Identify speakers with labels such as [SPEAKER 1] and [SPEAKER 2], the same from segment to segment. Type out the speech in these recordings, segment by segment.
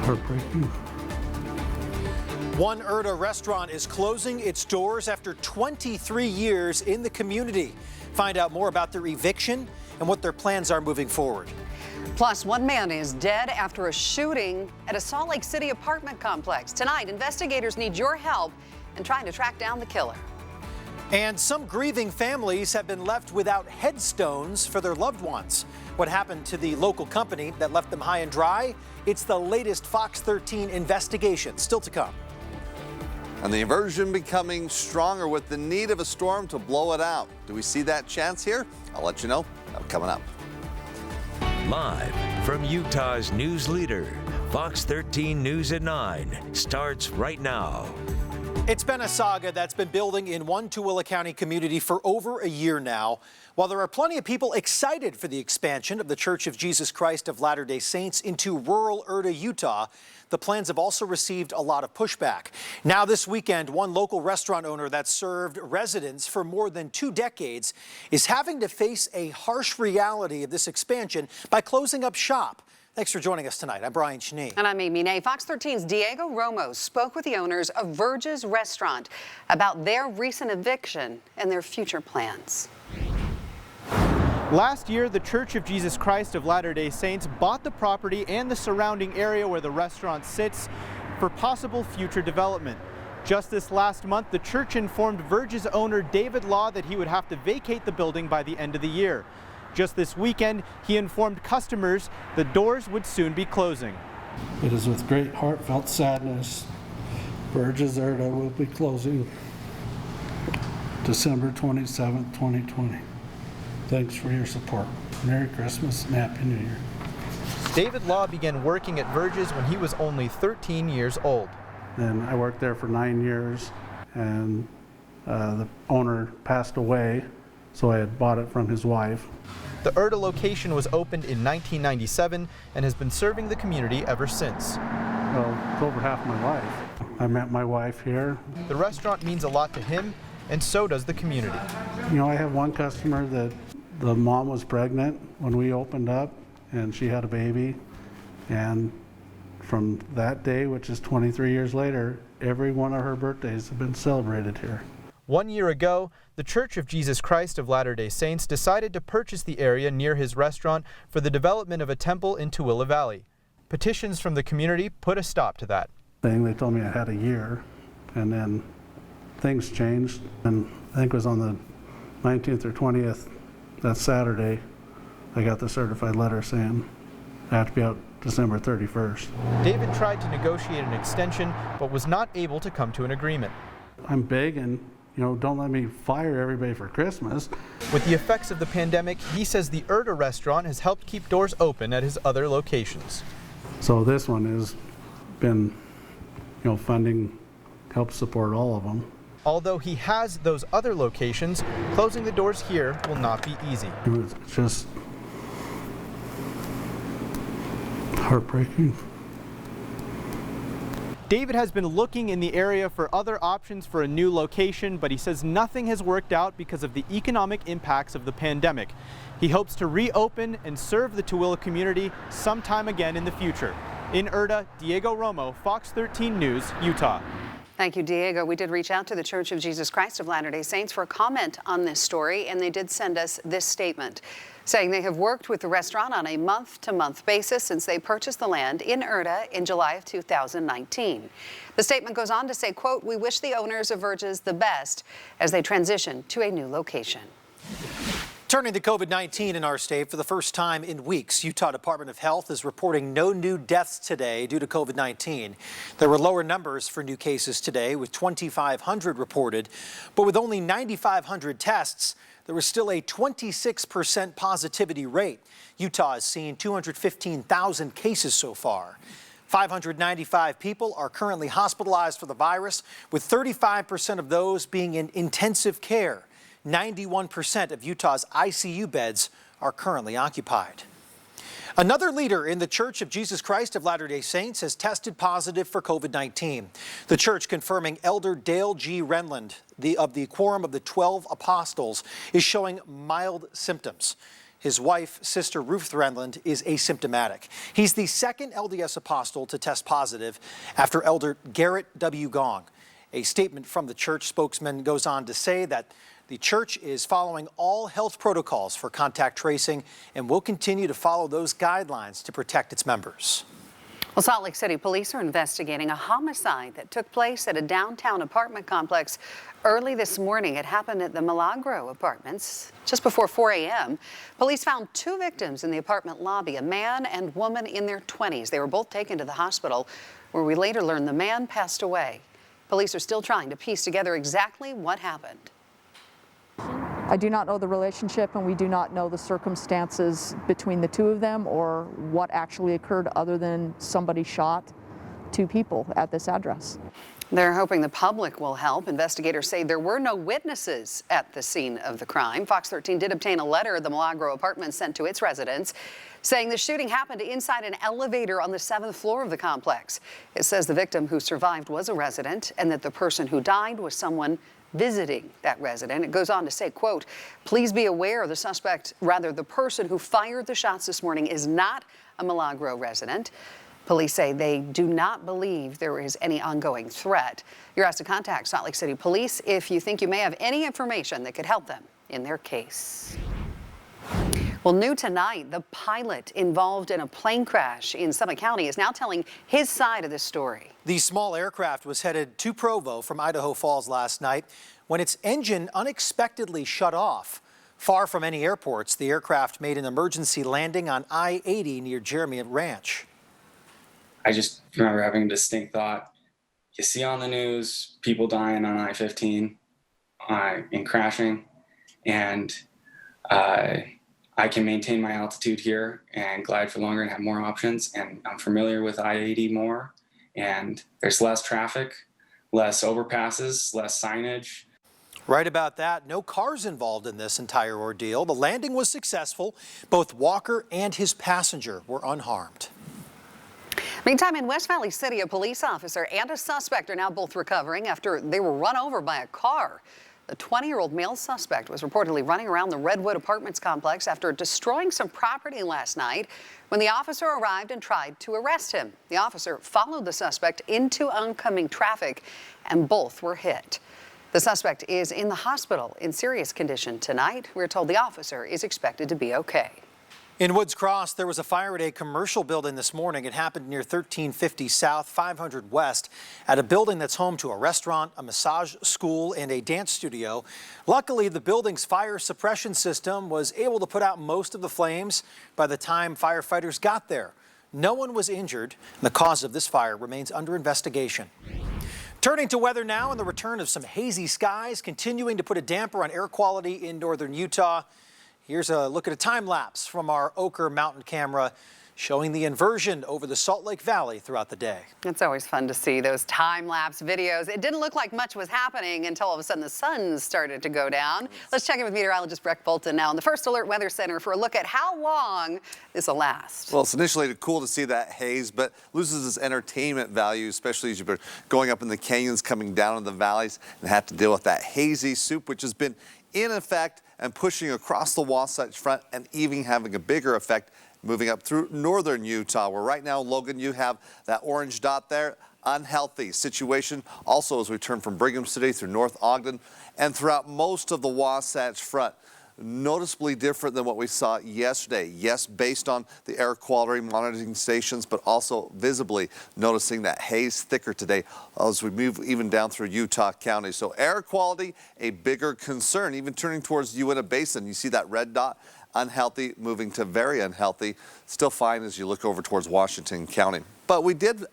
[SPEAKER 1] Heartbreaking.
[SPEAKER 2] One Erda restaurant is closing its doors after 23 years in the community. Find out more about their eviction and what their plans are moving forward.
[SPEAKER 3] Plus, one man is dead after a shooting at a Salt Lake City apartment complex. Tonight, investigators need your help in trying to track down the killer.
[SPEAKER 2] And some grieving families have been left without headstones for their loved ones. What happened to the local company that left them high and dry? It's the latest Fox 13 investigation, still to come.
[SPEAKER 4] And the aversion becoming stronger with the need of a storm to blow it out. Do we see that chance here? I'll let you know. Coming up.
[SPEAKER 5] Live from Utah's news leader, Fox 13 News at 9 starts right now.
[SPEAKER 2] It's been a saga that's been building in one Tooele County community for over a year now. While there are plenty of people excited for the expansion of the Church of Jesus Christ of Latter-day Saints into rural Erda, Utah, the plans have also received a lot of pushback. Now this weekend, one local restaurant owner that served residents for more than 2 decades is having to face a harsh reality of this expansion by closing up shop. Thanks for joining us tonight. I'm Brian Cheney.
[SPEAKER 3] And I'm Amy Nay. Fox 13's Diego Romo spoke with the owners of Verge's Restaurant about their recent eviction and their future plans.
[SPEAKER 6] Last year, the Church of Jesus Christ of Latter-day Saints bought the property and the surrounding area where the restaurant sits for possible future development. Just this last month, the church informed Verge's owner David Law that he would have to vacate the building by the end of the year. Just this weekend, he informed customers the doors would soon be closing.
[SPEAKER 1] It is with great heartfelt sadness, Verge's Erda will be closing December 27th, 2020. Thanks for your support. Merry Christmas and Happy New Year.
[SPEAKER 6] David Law began working at Verge's when he was only 13 years old.
[SPEAKER 1] And I worked there for 9 years, and the owner passed away, so I had bought it from his wife.
[SPEAKER 6] The Erda location was opened in 1997 and has been serving the community ever since.
[SPEAKER 1] Well, it's over half my life. I met my wife here.
[SPEAKER 6] The restaurant means a lot to him, and so does the community.
[SPEAKER 1] You know, I have one customer that the mom was pregnant when we opened up, and she had a baby. And from that day, which is 23 years later, every one of her birthdays have been celebrated here.
[SPEAKER 6] 1 year ago, the Church of Jesus Christ of Latter-day Saints decided to purchase the area near his restaurant for the development of a temple in Tooele Valley. Petitions from the community put a stop to that.
[SPEAKER 1] They told me I had a year, and then things changed, and I think it was on the 19th or 20th, that Saturday, I got the certified letter saying I have to be out December 31st.
[SPEAKER 6] David tried to negotiate an extension, but was not able to come to an agreement.
[SPEAKER 1] I'm begging, don't let me fire everybody for Christmas.
[SPEAKER 6] With the effects of the pandemic, he says the Erda restaurant has helped keep doors open at his other locations.
[SPEAKER 1] So this one has been, funding helps support all of them.
[SPEAKER 6] Although he has those other locations, closing the doors here will not be easy.
[SPEAKER 1] It's just heartbreaking.
[SPEAKER 6] David has been looking in the area for other options for a new location, but he says nothing has worked out because of the economic impacts of the pandemic. He hopes to reopen and serve the Tooele community sometime again in the future. In Erda, Diego Romo, Fox 13 News, Utah.
[SPEAKER 3] Thank you, Diego. We did reach out to the Church of Jesus Christ of Latter-day Saints for a comment on this story, and they did send us this statement, saying they have worked with the restaurant on a month-to-month basis since they purchased the land in Erda in July of 2019. The statement goes on to say, quote, "We wish the owners of Verge's the best as they transition to a new location."
[SPEAKER 2] Turning to COVID-19 in our state for the first time in weeks, Utah Department of Health is reporting no new deaths today due to COVID-19. There were lower numbers for new cases today with 2,500 reported, but with only 9,500 tests, there was still a 26% positivity rate. Utah has seen 215,000 cases so far. 595 people are currently hospitalized for the virus, with 35% of those being in intensive care. 91% of Utah's ICU beds are currently occupied. Another leader in the Church of Jesus Christ of Latter-day Saints has tested positive for COVID-19. The church confirming Elder Dale G. Renland of the Quorum of the 12 Apostles is showing mild symptoms. His wife, Sister Ruth Threnland, is asymptomatic. He's the second LDS apostle to test positive after Elder Garrett W. Gong. A statement from the church spokesman goes on to say that the church is following all health protocols for contact tracing and will continue to follow those guidelines to protect its members.
[SPEAKER 3] Well, Salt Lake City police are investigating a homicide that took place at a downtown apartment complex early this morning. It happened at the Milagro Apartments just before 4 a.m. Police found 2 victims in the apartment lobby, a man and woman in their 20s. They were both taken to the hospital, where we later learned the man passed away. Police are still trying to piece together exactly what happened.
[SPEAKER 7] I do not know the relationship, and we do not know the circumstances between the 2 of them or what actually occurred, other than somebody shot 2 people at this address.
[SPEAKER 3] They're hoping the public will help. Investigators say there were no witnesses at the scene of the crime. Fox 13 did obtain a letter the Milagro Apartments sent to its residents saying the shooting happened inside an elevator on the 7th floor of the complex. It says the victim who survived was a resident and that the person who died was someone visiting that resident. It goes on to say, quote, "Please be aware the person who fired the shots this morning is not a Milagro resident." Police say they do not believe there is any ongoing threat. You're asked to contact Salt Lake City Police if you think you may have any information that could help them in their case. Well, new tonight, the pilot involved in a plane crash in Summit County is now telling his side of the story.
[SPEAKER 2] The small aircraft was headed to Provo from Idaho Falls last night when its engine unexpectedly shut off. Far from any airports, the aircraft made an emergency landing on I-80 near Jeremy Ranch.
[SPEAKER 8] I just remember having a distinct thought. You see on the news people dying on I-15 in crashing, and I can maintain my altitude here and glide for longer and have more options. And I'm familiar with I-80 more, and there's less traffic, less overpasses, less signage.
[SPEAKER 2] Right about that. No cars involved in this entire ordeal. The landing was successful. Both Walker and his passenger were unharmed.
[SPEAKER 3] Meantime, in West Valley City, a police officer and a suspect are now both recovering after they were run over by a car. The 20-year-old male suspect was reportedly running around the Redwood Apartments complex after destroying some property last night when the officer arrived and tried to arrest him. The officer followed the suspect into oncoming traffic, and both were hit. The suspect is in the hospital in serious condition tonight. We're told the officer is expected to be okay.
[SPEAKER 2] In Woods Cross, there was a fire at a commercial building this morning. It happened near 1350 South, 500 West, at a building that's home to a restaurant, a massage school, and a dance studio. Luckily, the building's fire suppression system was able to put out most of the flames by the time firefighters got there. No one was injured, and the cause of this fire remains under investigation. Turning to weather now, and the return of some hazy skies continuing to put a damper on air quality in northern Utah. Here's a look at a time lapse from our Oquirrh mountain camera showing the inversion over the Salt Lake Valley throughout the day.
[SPEAKER 3] It's always fun to see those time-lapse videos. It didn't look like much was happening until all of a sudden the sun started to go down. Let's check in with meteorologist Breck Bolton now in the First Alert Weather Center for a look at how long this will last.
[SPEAKER 4] Well, it's initially cool to see that haze, but loses its entertainment value, especially as you've been going up in the canyons, coming down in the valleys, and have to deal with that hazy soup, which has been in effect and pushing across the Wasatch Front and even having a bigger effect moving up through northern Utah, where right now, Logan, you have that orange dot there. Unhealthy situation also as we turn from Brigham City through North Ogden and throughout most of the Wasatch Front. Noticeably different than what we saw yesterday. Yes, based on the air quality monitoring stations, but also visibly noticing that haze thicker today as we move even down through Utah County. So air quality, a bigger concern, even turning towards Uinta Basin. You see that red dot, unhealthy, moving to very unhealthy. Still fine as you look over towards Washington County. But we did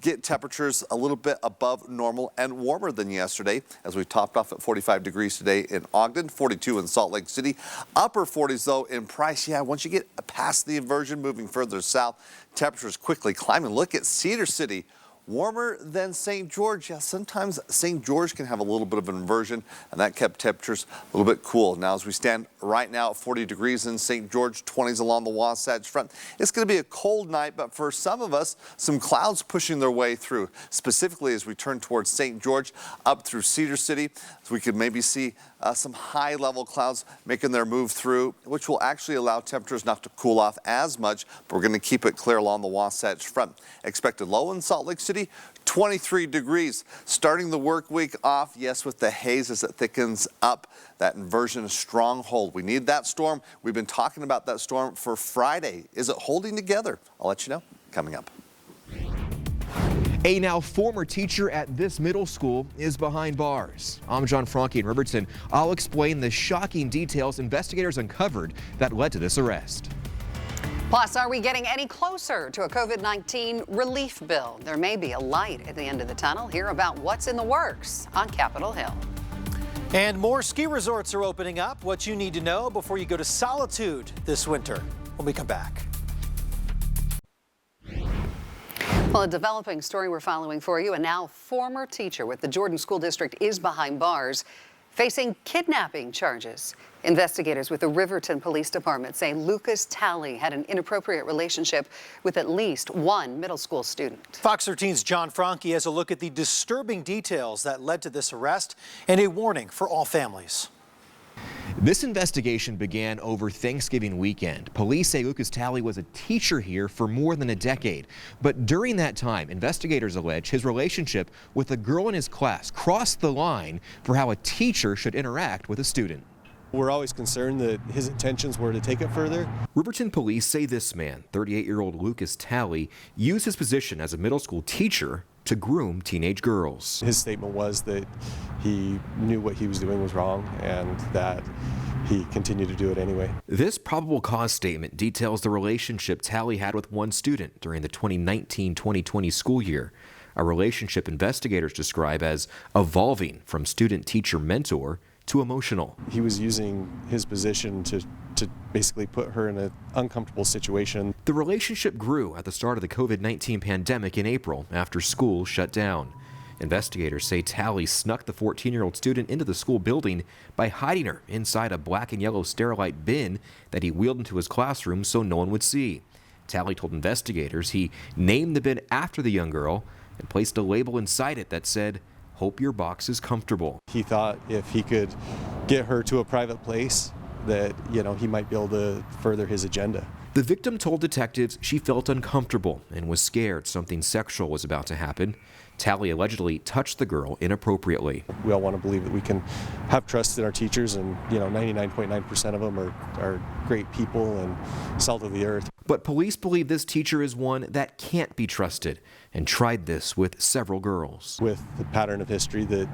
[SPEAKER 4] get temperatures a little bit above normal and warmer than yesterday as we topped off at 45 degrees today in Ogden, 42 in Salt Lake City. Upper 40s though in Price. Yeah, once you get past the inversion moving further south, temperatures quickly climbing. Look at Cedar City, warmer than St. George. Yeah, sometimes St. George can have a little bit of an inversion, and that kept temperatures a little bit cool. Now, as we stand right now at 40 degrees in St. George, 20s along the Wasatch Front, it's going to be a cold night, but for some of us, some clouds pushing their way through, specifically as we turn towards St. George up through Cedar City. So we could maybe see some high-level clouds making their move through, which will actually allow temperatures not to cool off as much, but we're going to keep it clear along the Wasatch Front. Expected low in Salt Lake City, 23 degrees. Starting the work week off, yes, with the haze as it thickens up. That inversion is stronghold. We need that storm. We've been talking about that storm for Friday. Is it holding together? I'll let you know coming up.
[SPEAKER 9] A now former teacher at this middle school is behind bars. I'm John Franke in Riverton. I'll explain the shocking details investigators uncovered that led to this arrest.
[SPEAKER 3] Plus, are we getting any closer to a COVID-19 relief bill? There may be a light at the end of the tunnel. Hear about what's in the works on Capitol Hill.
[SPEAKER 2] And more ski resorts are opening up. What you need to know before you go to Solitude this winter when we come back.
[SPEAKER 3] Well, a developing story we're following for you. A now former teacher with the Jordan School District is behind bars, facing kidnapping charges. Investigators with the Riverton Police Department say Lucas Talley had an inappropriate relationship with at least one middle school student.
[SPEAKER 2] Fox 13's John Franke has a look at the disturbing details that led to this arrest and a warning for all families.
[SPEAKER 9] This investigation began over Thanksgiving weekend. Police say Lucas Talley was a teacher here for more than a decade. But during that time, investigators allege his relationship with a girl in his class crossed the line for how a teacher should interact with a student.
[SPEAKER 10] We're always concerned that his intentions were to take it further.
[SPEAKER 9] Riverton police say this man, 38-year-old Lucas Talley, used his position as a middle school teacher to groom teenage girls.
[SPEAKER 10] His statement was that he knew what he was doing was wrong and that he continued to do it anyway.
[SPEAKER 9] This probable cause statement details the relationship Talley had with one student during the 2019-2020 school year, a relationship investigators describe as evolving from student-teacher mentor to emotional.
[SPEAKER 10] He was using his position to basically put her in an uncomfortable situation.
[SPEAKER 9] The relationship grew at the start of the COVID-19 pandemic in April after school shut down. Investigators say Talley snuck the 14-year-old student into the school building by hiding her inside a black and yellow Sterilite bin that he wheeled into his classroom so no one would see. Talley told investigators he named the bin after the young girl and placed a label inside it that said, "Hope your box is comfortable."
[SPEAKER 10] He thought if he could get her to a private place that, he might be able to further his agenda.
[SPEAKER 9] The victim told detectives she felt uncomfortable and was scared something sexual was about to happen. Talley allegedly touched the girl inappropriately.
[SPEAKER 10] We all want to believe that we can have trust in our teachers, and 99.9% of them are great people and salt of the earth.
[SPEAKER 9] But police believe this teacher is one that can't be trusted and tried this with several girls.
[SPEAKER 10] With the pattern of history that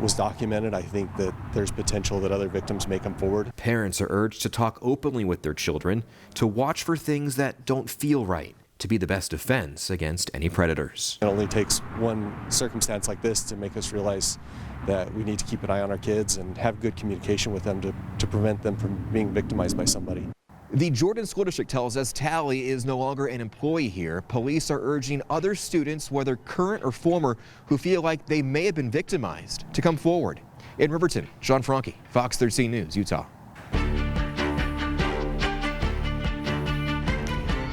[SPEAKER 10] was documented, I think that there's potential that other victims may come forward.
[SPEAKER 9] Parents are urged to talk openly with their children, to watch for things that don't feel right, to be the best defense against any predators.
[SPEAKER 10] It only takes one circumstance like this to make us realize that we need to keep an eye on our kids and have good communication with them to prevent them from being victimized by somebody.
[SPEAKER 9] The Jordan School District tells us Talley is no longer an employee here. Police are urging other students, whether current or former, who feel like they may have been victimized, to come forward. In Riverton, John Franke, Fox 13 News, Utah.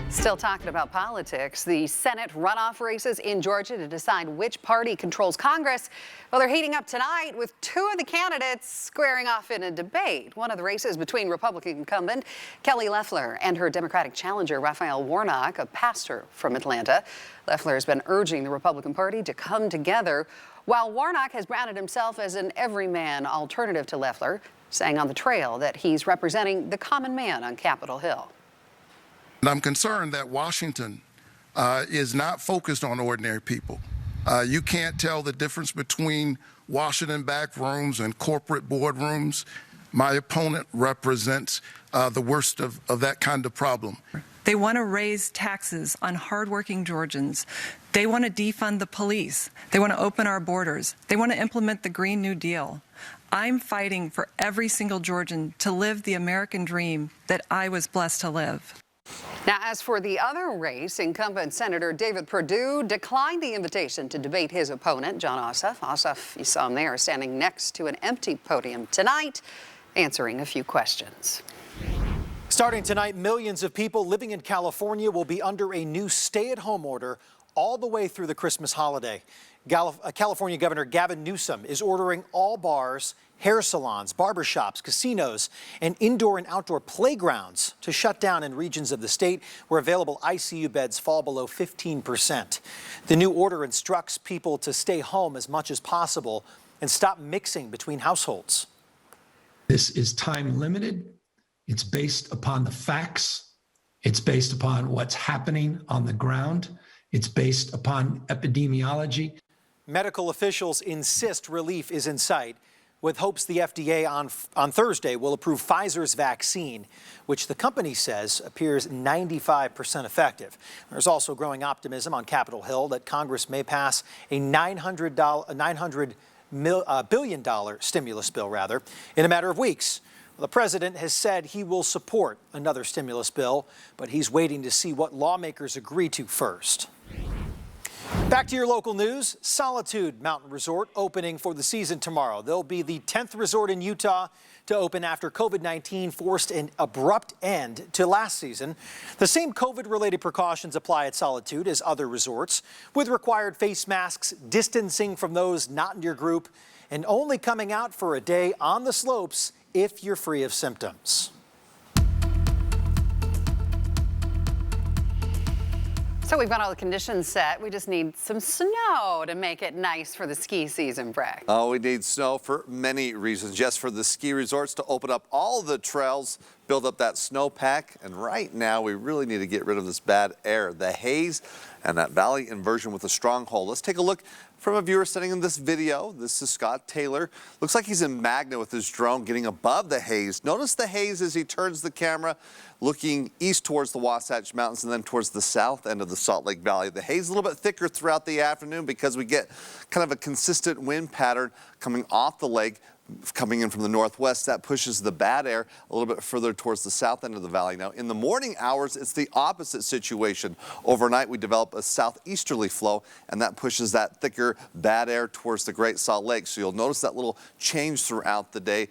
[SPEAKER 3] Still talking about politics, the Senate runoff races in Georgia to decide which party controls Congress. Well, they're heating up tonight with two of the candidates squaring off in a debate. One of the races between Republican incumbent Kelly Loeffler and her Democratic challenger Raphael Warnock, a pastor from Atlanta. Loeffler has been urging the Republican Party to come together, while Warnock has branded himself as an everyman alternative to Loeffler, saying on the trail that he's representing the common man on Capitol Hill.
[SPEAKER 11] And I'm concerned that Washington is not focused on ordinary people. You can't tell the difference between Washington back rooms and corporate boardrooms. My opponent represents the worst of that kind of problem.
[SPEAKER 12] They want to raise taxes on hardworking Georgians. They want to defund the police. They want to open our borders. They want to implement the Green New Deal. I'm fighting for every single Georgian to live the American dream that I was blessed to live.
[SPEAKER 3] Now, as for the other race, incumbent Senator David Perdue declined the invitation to debate his opponent, Jon Ossoff. Ossoff, you saw him there, standing next to an empty podium tonight, answering a few questions.
[SPEAKER 2] Starting tonight, millions of people living in California will be under a new stay-at-home order all the way through the Christmas holiday. California Governor Gavin Newsom is ordering all bars, hair salons, barbershops, casinos, and indoor and outdoor playgrounds to shut down in regions of the state where available ICU beds fall below 15%. The new order instructs people to stay home as much as possible and stop mixing between households.
[SPEAKER 13] This is time limited. It's based upon the facts. It's based upon what's happening on the ground. It's based upon epidemiology.
[SPEAKER 2] Medical officials insist relief is in sight, with hopes the FDA on Thursday will approve Pfizer's vaccine, which the company says appears 95% effective. There's also growing optimism on Capitol Hill that Congress may pass a $900 billion stimulus bill, in a matter of weeks. The president has said he will support another stimulus bill, but he's waiting to see what lawmakers agree to first. Back to your local news. Solitude Mountain Resort opening for the season tomorrow. They'll be the 10th resort in Utah to open after COVID-19 forced an abrupt end to last season. The same COVID-related precautions apply at Solitude as other resorts, with required face masks, distancing from those not in your group, and only coming out for a day on the slopes if you're free of symptoms.
[SPEAKER 3] So we've got all the conditions set. We just need some snow to make it nice for the ski season, Breck.
[SPEAKER 4] Oh, we need snow for many reasons. Yes, for the ski resorts to open up all the trails, build up that snowpack. And right now, we really need to get rid of this bad air, the haze, and that valley inversion with a stronghold. Let's take a look from a viewer sending in this video. This is Scott Taylor. Looks like he's in Magna with his drone getting above the haze. Notice the haze as he turns the camera, looking east towards the Wasatch Mountains and then towards the south end of the Salt Lake Valley. The haze is a little bit thicker throughout the afternoon because we get kind of a consistent wind pattern coming off the lake, coming in from the northwest. That pushes the bad air a little bit further towards the south end of the valley. Now, in the morning hours, it's the opposite situation. Overnight, we develop a southeasterly flow, and that pushes that thicker bad air towards the Great Salt Lake. So you'll notice that little change throughout the day.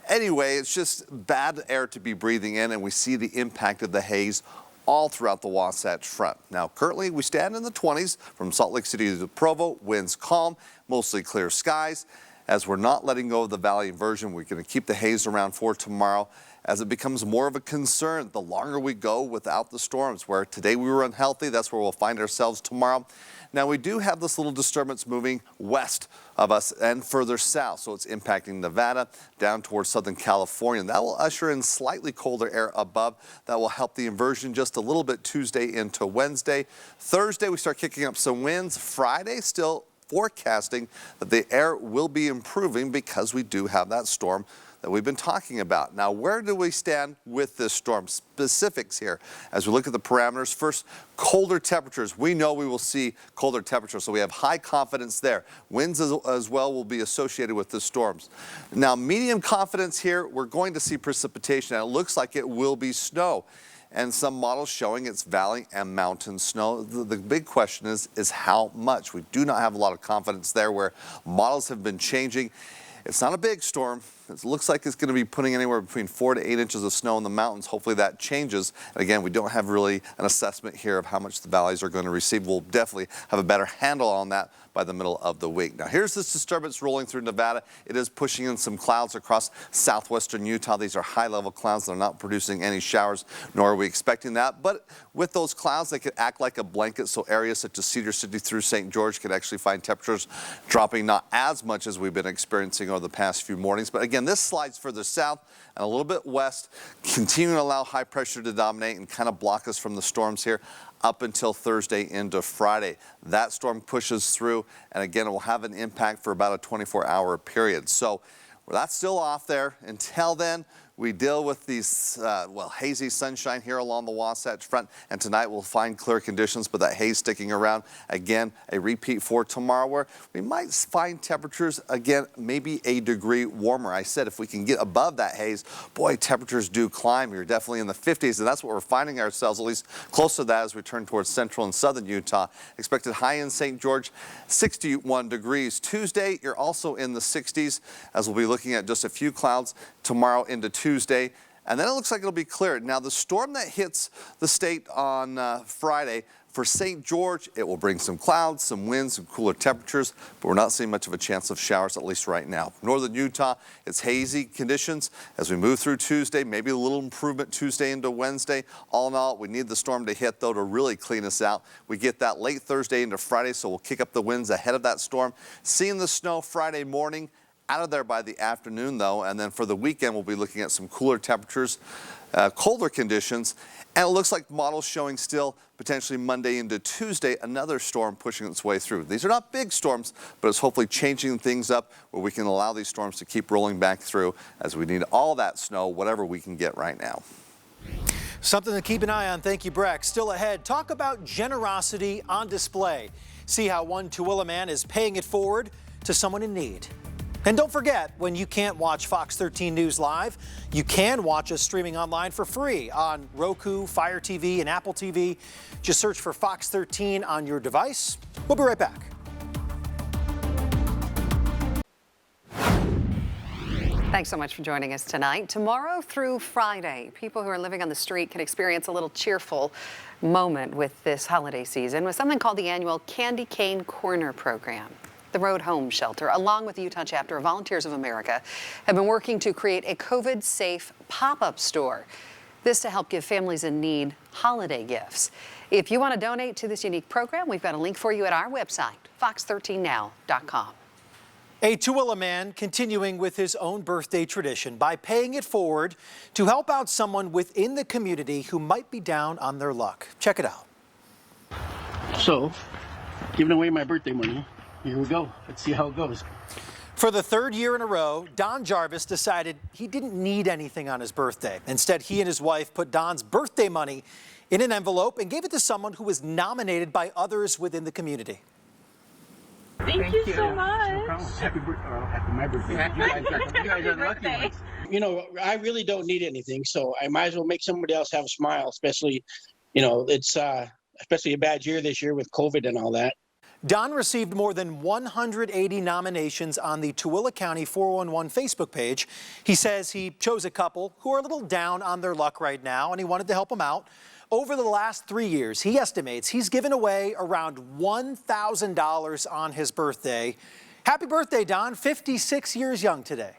[SPEAKER 4] Anyway, it's just bad air to be breathing in, and we see the impact of the haze all throughout the Wasatch Front. Now, currently, we stand in the 20s from Salt Lake City to Provo. Winds calm, mostly clear skies. As we're not letting go of the valley inversion, we're going to keep the haze around for tomorrow as it becomes more of a concern the longer we go without the storms. Where today we were unhealthy, that's where we'll find ourselves tomorrow. Now, we do have this little disturbance moving west of us and further south, so it's impacting Nevada down towards Southern California. That will usher in slightly colder air above. That will help the inversion just a little bit Tuesday into Wednesday. Thursday, we start kicking up some winds. Friday, still forecasting that the air will be improving because we do have that storm that we've been talking about. Now, where do we stand with this storm? Specifics here as we look at the parameters. First, colder temperatures. We know we will see colder temperatures, so we have high confidence there. Winds as well will be associated with the storms. Now, medium confidence here, we're going to see precipitation, and it looks like it will be snow. And some models showing it's valley and mountain snow. The big question is how much? We do not have a lot of confidence there where models have been changing. It's not a big storm. It looks like it's going to be putting anywhere between 4 to 8 inches of snow in the mountains. Hopefully that changes. And again, we don't have really an assessment here of how much the valleys are going to receive. We'll definitely have a better handle on that by the middle of the week. Now, here's this disturbance rolling through Nevada. It is pushing in some clouds across southwestern Utah. These are high-level clouds. They're not producing any showers, nor are we expecting that. But with those clouds, they could act like a blanket, so areas such as Cedar City through St. George could actually find temperatures dropping not as much as we've been experiencing over the past few mornings. But again, this slides further south and a little bit west, continuing to allow high pressure to dominate and kind of block us from the storms here up until Thursday into Friday. That storm pushes through, and again, it will have an impact for about a 24-hour period. So that's still off there. Until then, we deal with these, hazy sunshine here along the Wasatch Front, and tonight we'll find clear conditions, but that haze sticking around. Again, a repeat for tomorrow where we might find temperatures, again, maybe a degree warmer. I said if we can get above that haze, boy, temperatures do climb. You're definitely in the 50s, and that's what we're finding ourselves, at least close to that as we turn towards central and southern Utah. Expected high in St. George, 61 degrees. Tuesday, you're also in the 60s, as we'll be looking at just a few clouds tomorrow into Tuesday. And then it looks like it'll be clear. Now, the storm that hits the state on Friday, for St. George, it will bring some clouds, some winds, some cooler temperatures, but we're not seeing much of a chance of showers, at least right now. Northern Utah, it's hazy conditions as we move through Tuesday, maybe a little improvement Tuesday into Wednesday. All in all, we need the storm to hit, though, to really clean us out. We get that late Thursday into Friday, so we'll kick up the winds ahead of that storm. Seeing the snow Friday morning, out of there by the afternoon, though, and then for the weekend, we'll be looking at some cooler temperatures, colder conditions, and it looks like models showing still potentially Monday into Tuesday, another storm pushing its way through. These are not big storms, but it's hopefully changing things up where we can allow these storms to keep rolling back through as we need all that snow, whatever we can get right now.
[SPEAKER 2] Something to keep an eye on. Thank you, Breck. Still ahead, talk about generosity on display. See how one Tooele man is paying it forward to someone in need. And don't forget, when you can't watch Fox 13 News live, you can watch us streaming online for free on Roku, Fire TV, and Apple TV. Just search for Fox 13 on your device. We'll be right back.
[SPEAKER 3] Thanks so much for joining us tonight. Tomorrow through Friday, people who are living on the street can experience a little cheerful moment with this holiday season with something called the annual Candy Cane Corner program. The Road Home Shelter, along with the Utah chapter of Volunteers of America, have been working to create a COVID-safe pop-up store. This to help give families in need holiday gifts. If you want to donate to this unique program, we've got a link for you at our website, fox13now.com.
[SPEAKER 2] A Tooele man continuing with his own birthday tradition by paying it forward to help out someone within the community who might be down on their luck. Check it out.
[SPEAKER 14] So, giving away my birthday money. Here we go. Let's see how it goes.
[SPEAKER 2] For the third year in a row, Don Jarvis decided he didn't need anything on his birthday. Instead, he and his wife put Don's birthday money in an envelope and gave it to someone who was nominated by others within the community.
[SPEAKER 15] Thank you so much.
[SPEAKER 14] Happy my birthday. You guys are lucky ones. You know, I really don't need anything, so I might as well make somebody else have a smile, especially, you know, it's especially a bad year this year with COVID and all that.
[SPEAKER 2] Don received more than 180 nominations on the Tooele County 411 Facebook page. He says he chose a couple who are a little down on their luck right now, and he wanted to help them out. Over the last 3 years, he estimates he's given away around $1,000 on his birthday. Happy birthday, Don. 56 years young today.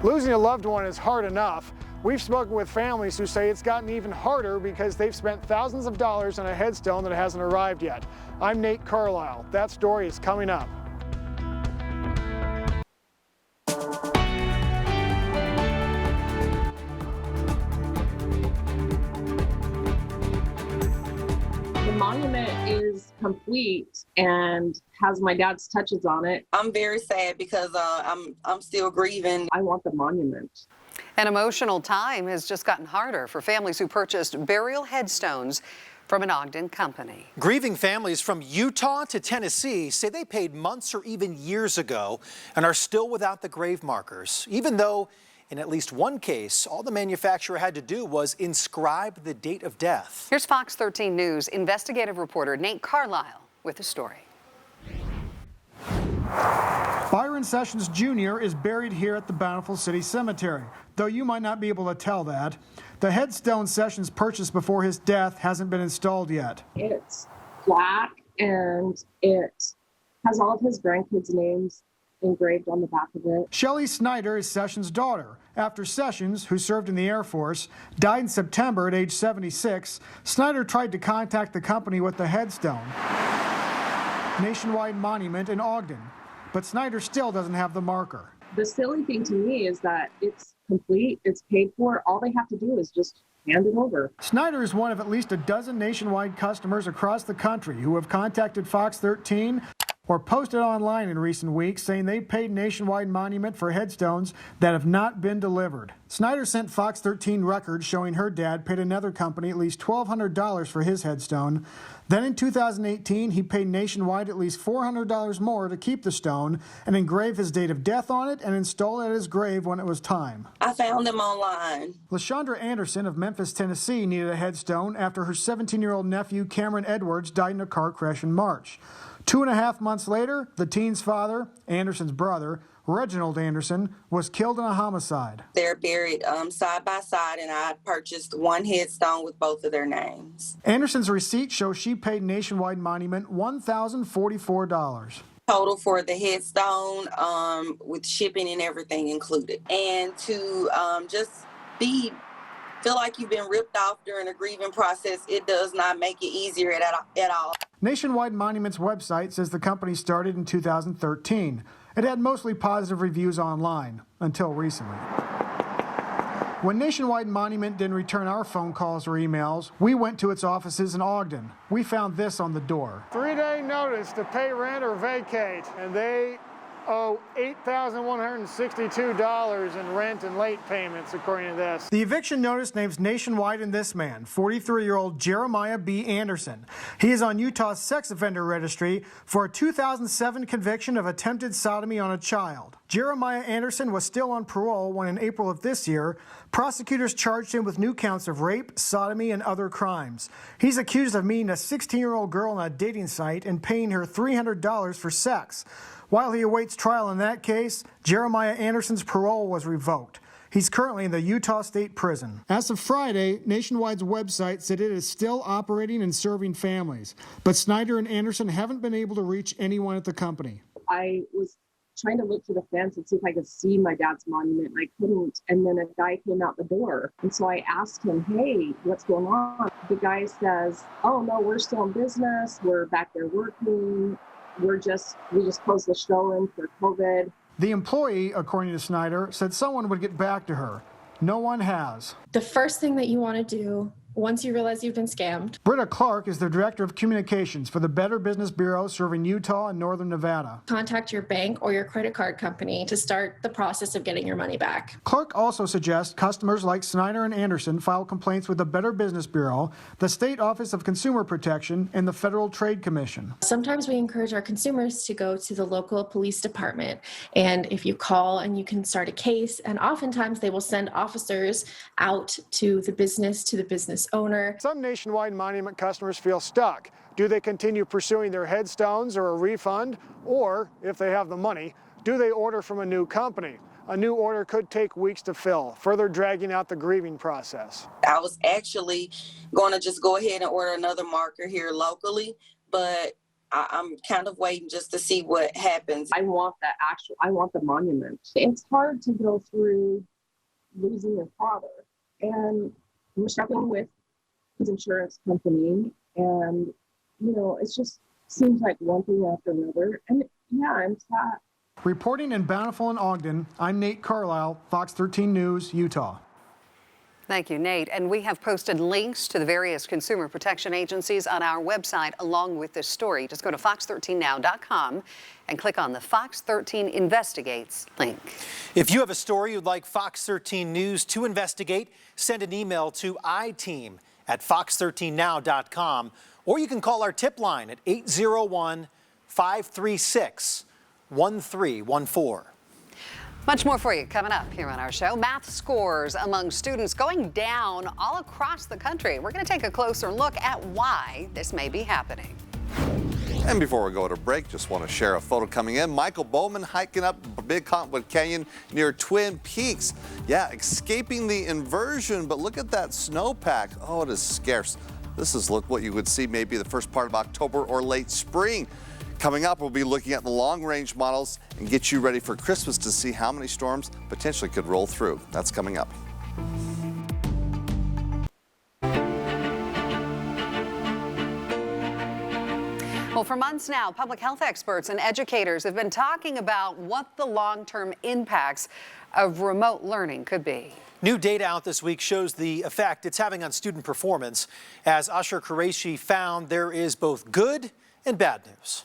[SPEAKER 16] Losing a loved one is hard enough. We've spoken with families who say it's gotten even harder because they've spent thousands of dollars on a headstone that hasn't arrived yet. I'm Nate Carlisle. That story is coming up.
[SPEAKER 15] The monument is complete and has my dad's touches on it.
[SPEAKER 17] I'm very sad because I'm still grieving.
[SPEAKER 15] I want the monument.
[SPEAKER 3] An emotional time has just gotten harder for families who purchased burial headstones from an Ogden company.
[SPEAKER 2] Grieving families from Utah to Tennessee say they paid months or even years ago and are still without the grave markers, even though in at least one case, all the manufacturer had to do was inscribe the date of death.
[SPEAKER 3] Here's Fox 13 News investigative reporter Nate Carlisle with the story.
[SPEAKER 18] Byron Sessions Jr. is buried here at the Bountiful City Cemetery. Though you might not be able to tell that, the headstone Sessions purchased before his death hasn't been installed yet.
[SPEAKER 15] It's black and it has all of his grandkids' names engraved on the back of it.
[SPEAKER 18] Shelley Snyder is Sessions' daughter. After Sessions, who served in the Air Force, died in September at age 76, Snyder tried to contact the company with the headstone, Nationwide Monument in Ogden, but Snyder still doesn't have the marker.
[SPEAKER 15] The silly thing to me is that it's complete, it's paid for, all they have to do is just hand it over.
[SPEAKER 18] Snyder is one of at least a dozen Nationwide customers across the country who have contacted Fox 13 or posted online in recent weeks saying they paid Nationwide Monument for headstones that have not been delivered. Snyder sent Fox 13 records showing her dad paid another company at least $1,200 for his headstone. Then in 2018, he paid Nationwide at least $400 more to keep the stone and engrave his date of death on it and install it at his grave when it was time.
[SPEAKER 17] I found them online.
[SPEAKER 18] LaShondra Anderson of Memphis, Tennessee needed a headstone after her 17-year-old nephew Cameron Edwards died in a car crash in March. 2.5 months later, the teen's father, Anderson's brother, Reginald Anderson, was killed in a homicide.
[SPEAKER 17] They're buried side by side, and I purchased one headstone with both of their names.
[SPEAKER 18] Anderson's receipt shows she paid Nationwide Monument $1,044.
[SPEAKER 17] Total for the headstone with shipping and everything included. And to just feel like you've been ripped off during the grieving process, it does not make it easier at all.
[SPEAKER 18] Nationwide Monument's website says the company started in 2013. It had mostly positive reviews online, until recently. When Nationwide Monument didn't return our phone calls or emails, we went to its offices in Ogden. We found this on the door.
[SPEAKER 16] 3-day notice to pay rent or vacate, and they owe $8,162 in rent and late payments, according to this.
[SPEAKER 18] The eviction notice names Nationwide and this man, 43-year-old Jeremiah B. Anderson. He is on Utah's sex offender registry for a 2007 conviction of attempted sodomy on a child. Jeremiah Anderson was still on parole when, in April of this year, prosecutors charged him with new counts of rape, sodomy, and other crimes. He's accused of meeting a 16-year-old girl on a dating site and paying her $300 for sex. While he awaits trial in that case, Jeremiah Anderson's parole was revoked. He's currently in the Utah State Prison. As of Friday, Nationwide's website said it is still operating and serving families, but Snyder and Anderson haven't been able to reach anyone at the company.
[SPEAKER 15] I was trying to look through the fence and see if I could see my dad's monument, and I couldn't. And then a guy came out the door. And so I asked him, hey, what's going on? The guy says, oh, no, we're still in business. We're back there working. We just closed the show in for COVID.
[SPEAKER 18] The employee, according to Snyder, said someone would get back to her. No one has.
[SPEAKER 19] The first thing that you want to do once you realize you've been scammed.
[SPEAKER 18] Britta Clark is the Director of Communications for the Better Business Bureau serving Utah and Northern Nevada.
[SPEAKER 19] Contact your bank or your credit card company to start the process of getting your money back.
[SPEAKER 18] Clark also suggests customers like Snyder and Anderson file complaints with the Better Business Bureau, the State Office of Consumer Protection, and the Federal Trade Commission.
[SPEAKER 19] Sometimes we encourage our consumers to go to the local police department, and if you call and you can start a case, and oftentimes they will send officers out to the business owner.
[SPEAKER 16] Some Nationwide Monument customers feel stuck. Do they continue pursuing their headstones or a refund? Or, if they have the money, do they order from a new company? A new order could take weeks to fill, further dragging out the grieving process.
[SPEAKER 17] I was actually going to just go ahead and order another marker here locally, but I'm kind of waiting just to see what happens.
[SPEAKER 15] I want the monument. It's hard to go through losing your father. And we're struggling with his insurance company, and it just seems like one thing after another. And yeah, I'm sad.
[SPEAKER 18] Reporting in Bountiful and Ogden, I'm Nate Carlisle, Fox 13 News, Utah.
[SPEAKER 3] Thank you, Nate. And we have posted links to the various consumer protection agencies on our website along with this story. Just go to fox13now.com and click on the Fox 13 Investigates link.
[SPEAKER 2] If you have a story you'd like Fox 13 News to investigate, send an email to iteam@fox13now.com, or you can call our tip line at 801-536-1314.
[SPEAKER 3] Much more for you coming up here on our show. Math scores among students going down all across the country. We're going to take a closer look at why this may be happening.
[SPEAKER 4] And before we go to break, just want to share a photo coming in. Michael Bowman hiking up Big Cottonwood Canyon near Twin Peaks. Yeah, escaping the inversion, but look at that snowpack. Oh, it is scarce. This is what you would see maybe the first part of October or late spring. Coming up, we'll be looking at the long-range models and get you ready for Christmas to see how many storms potentially could roll through. That's coming up.
[SPEAKER 3] Well, for months now, public health experts and educators have been talking about what the long-term impacts of remote learning could be.
[SPEAKER 2] New data out this week shows the effect it's having on student performance. As Usher Qureshi found, there is both good and bad news.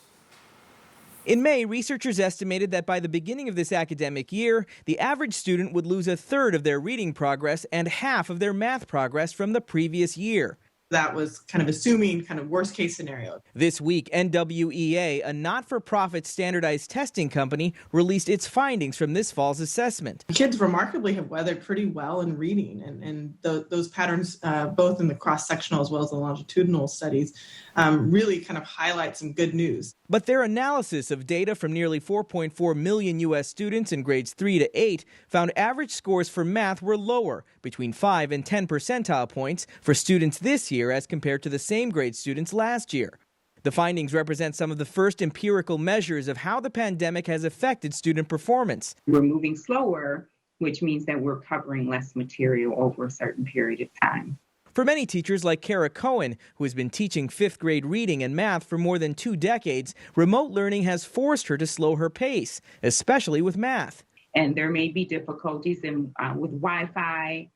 [SPEAKER 20] In May, researchers estimated that by the beginning of this academic year, the average student would lose a third of their reading progress and half of their math progress from the previous year.
[SPEAKER 21] That was kind of assuming kind of worst case scenario.
[SPEAKER 20] This week, NWEA, a not-for-profit standardized testing company, released its findings from this fall's assessment.
[SPEAKER 21] Kids remarkably have weathered pretty well in reading, and those patterns, both in the cross-sectional as well as the longitudinal studies, really kind of highlight some good news.
[SPEAKER 20] But their analysis of data from nearly 4.4 million U.S. students in grades 3 to 8 found average scores for math were lower, between 5 and 10 percentile points for students this year as compared to the same grade students last year. The findings represent some of the first empirical measures of how the pandemic has affected student performance.
[SPEAKER 22] We're moving slower, which means that we're covering less material over a certain period of time.
[SPEAKER 20] For many teachers like Kara Cohen, who has been teaching 5th grade reading and math for more than 2 decades, remote learning has forced her to slow her pace, especially with math.
[SPEAKER 22] And there may be difficulties with Wi-Fi,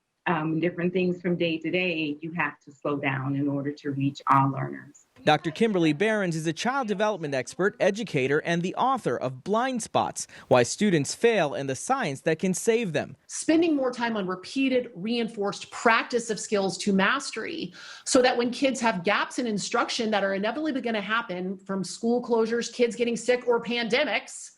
[SPEAKER 22] different things from day to day. You have to slow down in order to reach all learners.
[SPEAKER 20] Dr. Kimberly Behrens is a child development expert, educator, and the author of Blind Spots, Why Students Fail and the Science That Can Save Them.
[SPEAKER 23] Spending more time on repeated, reinforced practice of skills to mastery so that when kids have gaps in instruction that are inevitably going to happen from school closures, kids getting sick, or pandemics,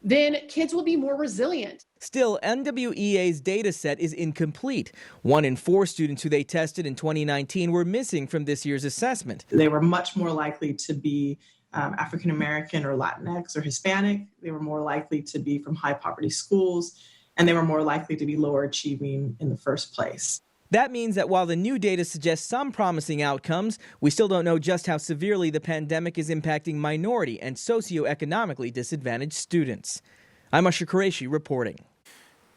[SPEAKER 23] then kids will be more resilient.
[SPEAKER 20] Still, NWEA's data set is incomplete. 1 in 4 students who they tested in 2019 were missing from this year's assessment.
[SPEAKER 21] They were much more likely to be African American or Latinx or Hispanic. They were more likely to be from high poverty schools, and they were more likely to be lower achieving in the first place.
[SPEAKER 20] That means that while the new data suggests some promising outcomes, we still don't know just how severely the pandemic is impacting minority and socioeconomically disadvantaged students. I'm Usher Qureshi reporting.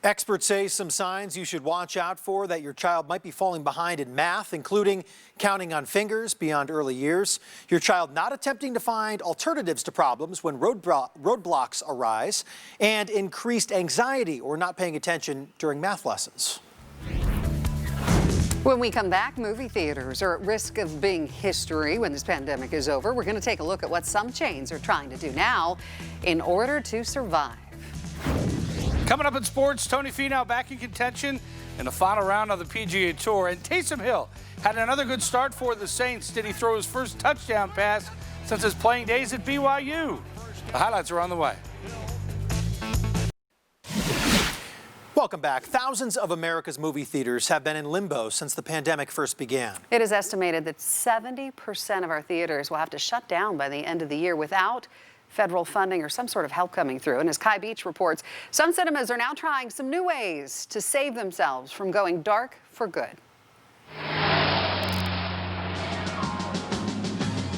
[SPEAKER 2] Experts say some signs you should watch out for that your child might be falling behind in math, including counting on fingers beyond early years, your child not attempting to find alternatives to problems when roadblocks arise, and increased anxiety or not paying attention during math lessons.
[SPEAKER 3] When we come back, movie theaters are at risk of being history when this pandemic is over. We're going to take a look at what some chains are trying to do now in order to survive.
[SPEAKER 24] Coming up in sports, Tony Finau back in contention in the final round of the PGA Tour. And Taysom Hill had another good start for the Saints. Did he throw his first touchdown pass since his playing days at BYU? The highlights are on the way.
[SPEAKER 2] Welcome back. Thousands of America's movie theaters have been in limbo since the pandemic first began.
[SPEAKER 3] It is estimated that 70% of our theaters will have to shut down by the end of the year without federal funding or some sort of help coming through. And as Kai Beach reports, some cinemas are now trying some new ways to save themselves from going dark for good.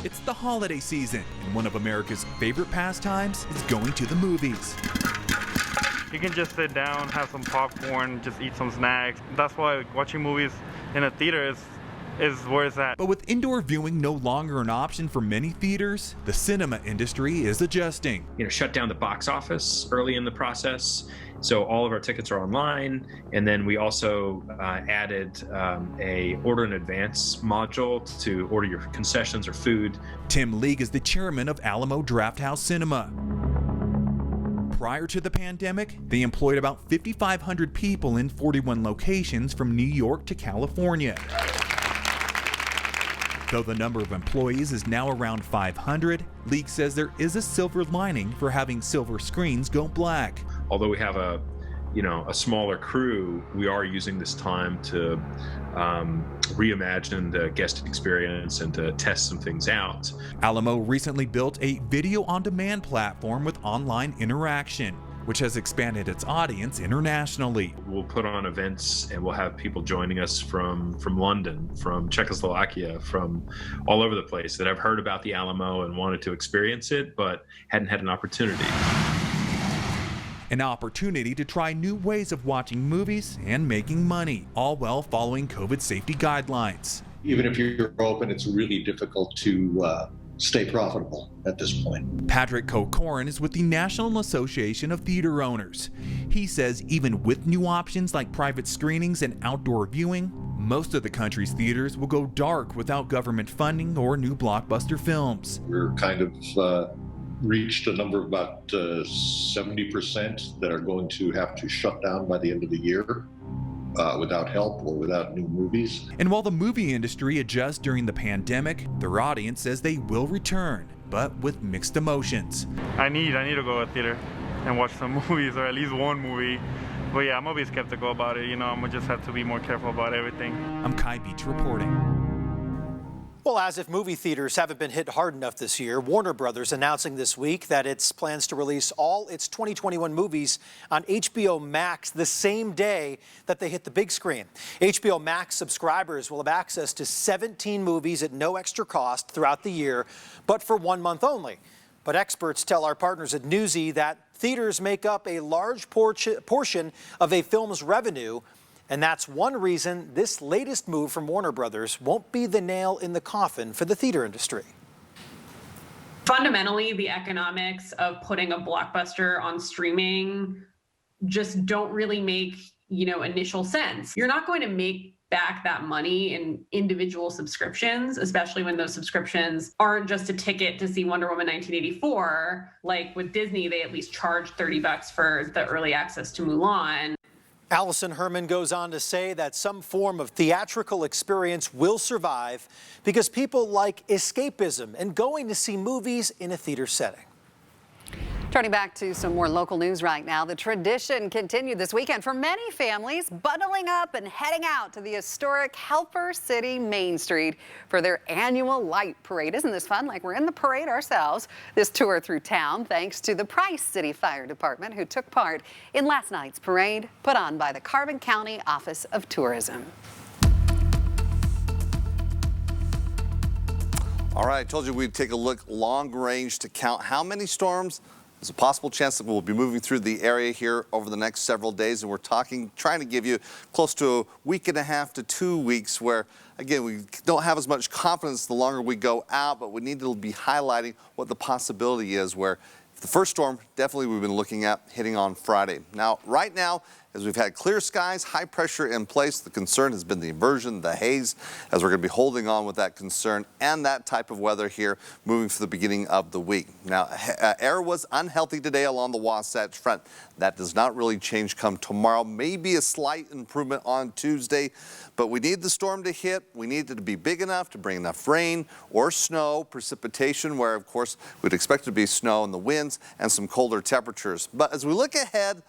[SPEAKER 25] It's the holiday season, and one of America's favorite pastimes is going to the movies.
[SPEAKER 26] You can just sit down, have some popcorn, just eat some snacks. That's why watching movies in a theater is where it's at.
[SPEAKER 25] But with indoor viewing no longer an option for many theaters, the cinema industry is adjusting.
[SPEAKER 27] Shut down the box office early in the process. So all of our tickets are online. And then we also added a order in advance module to order your concessions or food.
[SPEAKER 25] Tim League is the chairman of Alamo Drafthouse Cinema. Prior to the pandemic, they employed about 5,500 people in 41 locations from New York to California. Though the number of employees is now around 500, League says there is a silver lining for having silver screens go black.
[SPEAKER 27] Although we have a smaller crew, we are using this time to reimagine the guest experience and to test some things out.
[SPEAKER 25] Alamo recently built a video-on-demand platform with online interaction, which has expanded its audience internationally.
[SPEAKER 27] We'll put on events and we'll have people joining us from London, from Czechoslovakia, from all over the place that have heard about the Alamo and wanted to experience it, but hadn't had an opportunity.
[SPEAKER 25] An opportunity to try new ways of watching movies and making money, all while following COVID safety guidelines.
[SPEAKER 28] Even if you're open, it's really difficult to stay profitable at this point.
[SPEAKER 25] Patrick Kokorin is with the National Association of Theater Owners. He says even with new options like private screenings and outdoor viewing, most of the country's theaters will go dark without government funding or new blockbuster films.
[SPEAKER 28] We're kind of reached a number of about 70% that are going to have to shut down by the end of the year without help or without new movies.
[SPEAKER 25] And while the movie industry adjusts during the pandemic, their audience says they will return, but with mixed emotions.
[SPEAKER 26] I need to go to theater and watch some movies, or at least one movie. But yeah, I'm gonna be skeptical about it. I'm gonna just have to be more careful about everything.
[SPEAKER 25] I'm Kai Beach reporting.
[SPEAKER 2] Well, as if movie theaters haven't been hit hard enough this year, Warner Brothers announcing this week that it plans to release all its 2021 movies on HBO Max the same day that they hit the big screen. HBO Max subscribers will have access to 17 movies at no extra cost throughout the year, but for 1 month only. But experts tell our partners at Newsy that theaters make up a large portion of a film's revenue, and that's one reason this latest move from Warner Brothers won't be the nail in the coffin for the theater industry.
[SPEAKER 1] Fundamentally, the economics of putting a blockbuster on streaming just don't really make, initial sense. You're not going to make back that money in individual subscriptions, especially when those subscriptions aren't just a ticket to see Wonder Woman 1984. Like with Disney, they at least charge $30 for the early access to Mulan.
[SPEAKER 2] Allison Herman goes on to say that some form of theatrical experience will survive because people like escapism and going to see movies in a theater setting.
[SPEAKER 3] Turning back to some more local news right now, the tradition continued this weekend for many families bundling up and heading out to the historic Helper City Main Street for their annual light parade. Isn't this fun? Like we're in the parade ourselves. This tour through town thanks to the Price City Fire Department, who took part in last night's parade put on by the Carbon County Office of Tourism.
[SPEAKER 4] All right, I told you we'd take a look long range to count how many storms. There's a possible chance that we'll be moving through the area here over the next several days, and we're trying to give you close to a week and a half to 2 weeks where, again, we don't have as much confidence the longer we go out, but we need to be highlighting what the possibility is, where the first storm definitely we've been looking at hitting on Friday. Now, right now, as we've had clear skies, high pressure in place, the concern has been the inversion, the haze, as we're going to be holding on with that concern and that type of weather here moving for the beginning of the week. Now, air was unhealthy today along the Wasatch Front. That does not really change come tomorrow. Maybe a slight improvement on Tuesday, but we need the storm to hit. We need it to be big enough to bring enough rain or snow, precipitation, where, of course, we'd expect it to be snow and the winds and some colder temperatures. But as we look ahead,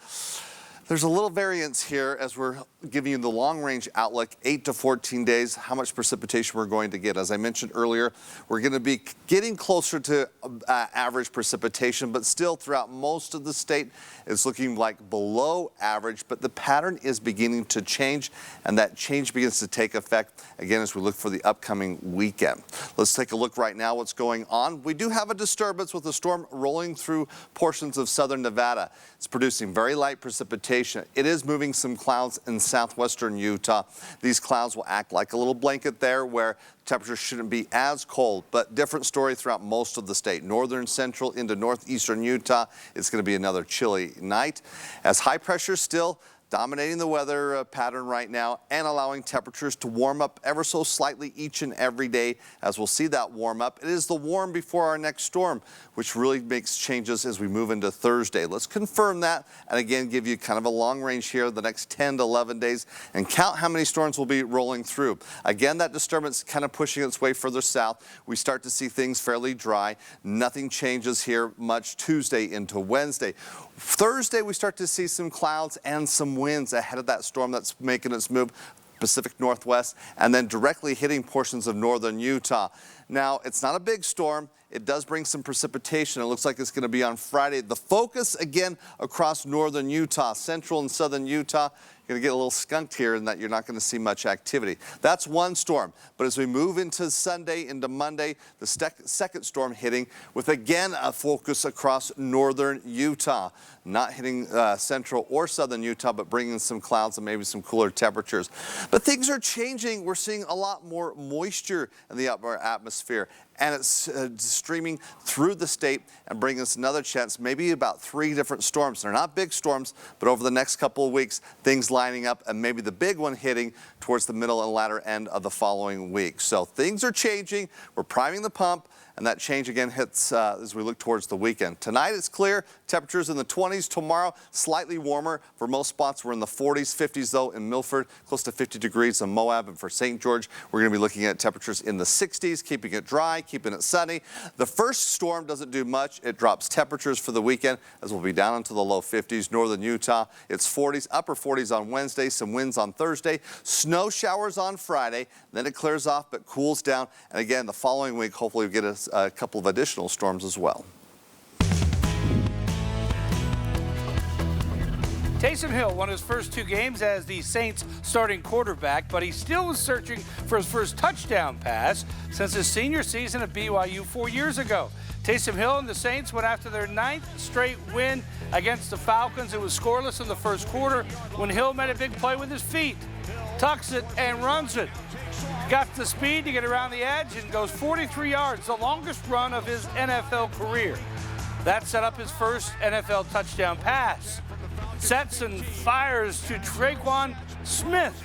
[SPEAKER 4] there's a little variance here as we're giving you the long-range outlook, 8 to 14 days, how much precipitation we're going to get. As I mentioned earlier, we're going to be getting closer to average precipitation, but still throughout most of the state, it's looking like below average, but the pattern is beginning to change, and that change begins to take effect, again, as we look for the upcoming weekend. Let's take a look right now what's going on. We do have a disturbance with a storm rolling through portions of southern Nevada. It's producing very light precipitation. It is moving some clouds in southwestern Utah. These clouds will act like a little blanket there where temperatures shouldn't be as cold, but different story throughout most of the state. Northern, central into northeastern Utah, it's going to be another chilly night as high pressure still dominating the weather pattern right now and allowing temperatures to warm up ever so slightly each and every day as we'll see that warm up. It is the warm before our next storm, which really makes changes as we move into Thursday. Let's confirm that and again give you kind of a long range here the next 10 to 11 days and count how many storms will be rolling through. Again, that disturbance kind of pushing its way further south. We start to see things fairly dry. Nothing changes here much Tuesday into Wednesday. Thursday, we start to see some clouds and some winds ahead of that storm that's making its move Pacific Northwest and then directly hitting portions of northern Utah. Now, it's not a big storm. It does bring some precipitation. It looks like it's going to be on Friday. The focus, again, across northern Utah, central and southern Utah, you're going to get a little skunked here in that you're not going to see much activity. That's one storm. But as we move into Sunday, into Monday, the second storm hitting with, again, a focus across northern Utah. Not hitting central or southern Utah, but bringing some clouds and maybe some cooler temperatures. But things are changing. We're seeing a lot more moisture in the upper atmosphere. And it's streaming through the state and bringing us another chance, maybe about 3 different storms. They're not big storms, but over the next couple of weeks, things lining up, and maybe the big one hitting towards the middle and latter end of the following week. So things are changing. We're priming the pump, and that change again hits as we look towards the weekend. Tonight it's clear, temperatures in the 20s. Tomorrow, slightly warmer. For most spots, we're in the 40s, 50s though in Milford, close to 50 degrees in Moab, and for St. George, we're going to be looking at temperatures in the 60s, keeping it dry, keeping it sunny. The first storm doesn't do much. It drops temperatures for the weekend as we'll be down into the low 50s. Northern Utah, it's 40s, upper 40s on Wednesday, some winds on Thursday, snow showers on Friday, then it clears off but cools down. And again, the following week, hopefully we get a couple of additional storms as well.
[SPEAKER 24] Taysom Hill won his first 2 games as the Saints starting quarterback, but he still was searching for his first touchdown pass since his senior season at BYU 4 years ago. Taysom Hill and the Saints went after their 9th straight win against the Falcons. It was scoreless in the first quarter when Hill made a big play with his feet, tucks it and runs it. Got the speed to get around the edge and goes 43 yards, the longest run of his NFL career. That set up his first NFL touchdown pass. Sets and fires to Tre'Quan Smith.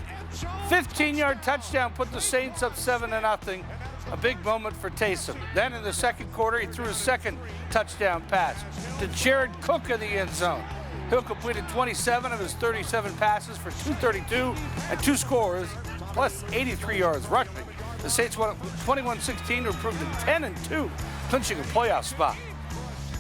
[SPEAKER 24] 15-yard touchdown put the Saints up 7-0. A big moment for Taysom. Then in the second quarter, he threw his second touchdown pass to Jared Cook in the end zone. Hill completed 27 of his 37 passes for 232 and 2 scores, plus 83 yards rushing. The Saints won 21-16 to improve to 10-2, clinching a playoff spot.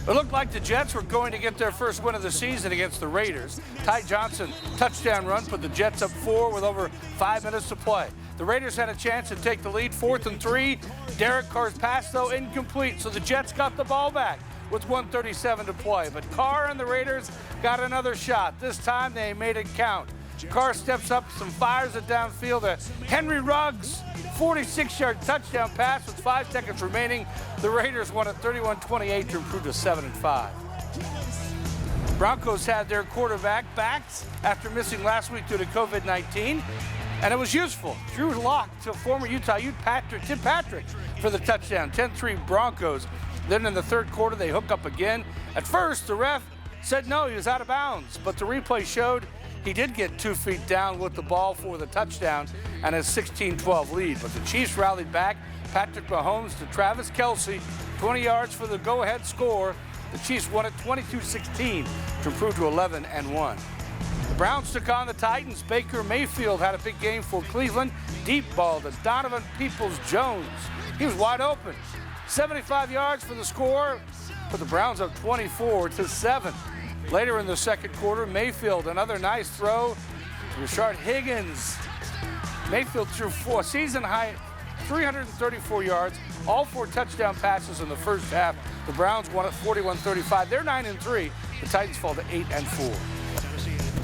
[SPEAKER 24] It looked like the Jets were going to get their first win of the season against the Raiders. Ty Johnson touchdown run put the Jets up 4 with over 5 minutes to play. The Raiders had a chance to take the lead, 4th and 3. Derek Carr's pass, though, incomplete, so the Jets got the ball back with 1:37 to play. But Carr and the Raiders got another shot. This time they made it count. Carr steps up, some fires it downfield. Henry Ruggs, 46-yard touchdown pass with 5 seconds remaining. The Raiders won at 31-28 to improve to 7-5. Broncos had their quarterback back after missing last week due to COVID-19, and it was useful. Drew Lock to former Utah Ute Tim Patrick for the touchdown, 10-3 Broncos. Then in the third quarter, they hook up again. At first, the ref said no, he was out of bounds, but the replay showed he did get 2 feet down with the ball for the touchdown and a 16-12 lead. But the Chiefs rallied back. Patrick Mahomes to Travis Kelce, 20 yards for the go-ahead score. The Chiefs won it 22-16 to improve to 11-1. The Browns took on the Titans. Baker Mayfield had a big game for Cleveland. Deep ball to Donovan Peoples-Jones. He was wide open. 75 yards for the score, put the Browns up 24-7. Later in the second quarter, Mayfield, another nice throw to Rashard Higgins. Mayfield threw season-high 334 yards, all 4 touchdown passes in the first half. The Browns won at 41-35. They're 9-3. The Titans fall to 8-4.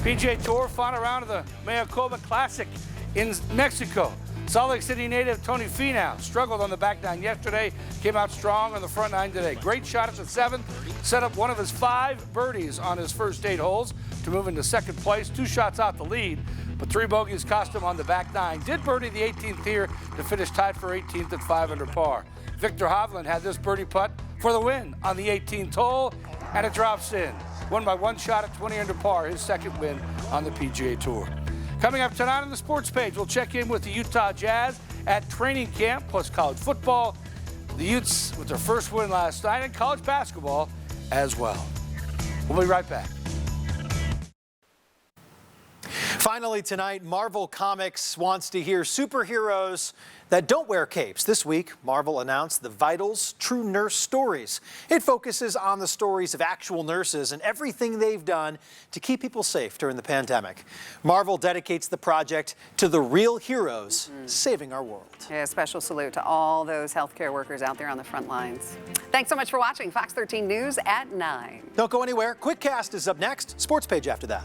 [SPEAKER 24] PGA Tour final round of the Mayakoba Classic in Mexico. Salt Lake City native Tony Finau struggled on the back nine yesterday, came out strong on the front nine today. Great shot at the 7th, set up one of his 5 birdies on his first 8 holes to move into second place, 2 shots out the lead, but 3 bogeys cost him on the back nine. Did birdie the 18th here to finish tied for 18th at 5 under par. Victor Hovland had this birdie putt for the win on the 18th hole, and it drops in. Won by 1 shot at 20 under par, his second win on the PGA Tour. Coming up tonight on the sports page, we'll check in with the Utah Jazz at training camp, plus college football. The Utes with their first win last night, and college basketball as well. We'll be right back.
[SPEAKER 2] Finally tonight, Marvel Comics wants to hear superheroes that don't wear capes. This week, Marvel announced The Vitals True Nurse Stories. It focuses on the stories of actual nurses and everything they've done to keep people safe during the pandemic. Marvel dedicates the project to the real heroes saving our world.
[SPEAKER 3] Yeah, special salute to all those healthcare workers out there on the front lines. Thanks so much for watching Fox 13 News at 9.
[SPEAKER 2] Don't go anywhere. Quick Cast is up next. Sports Page after that.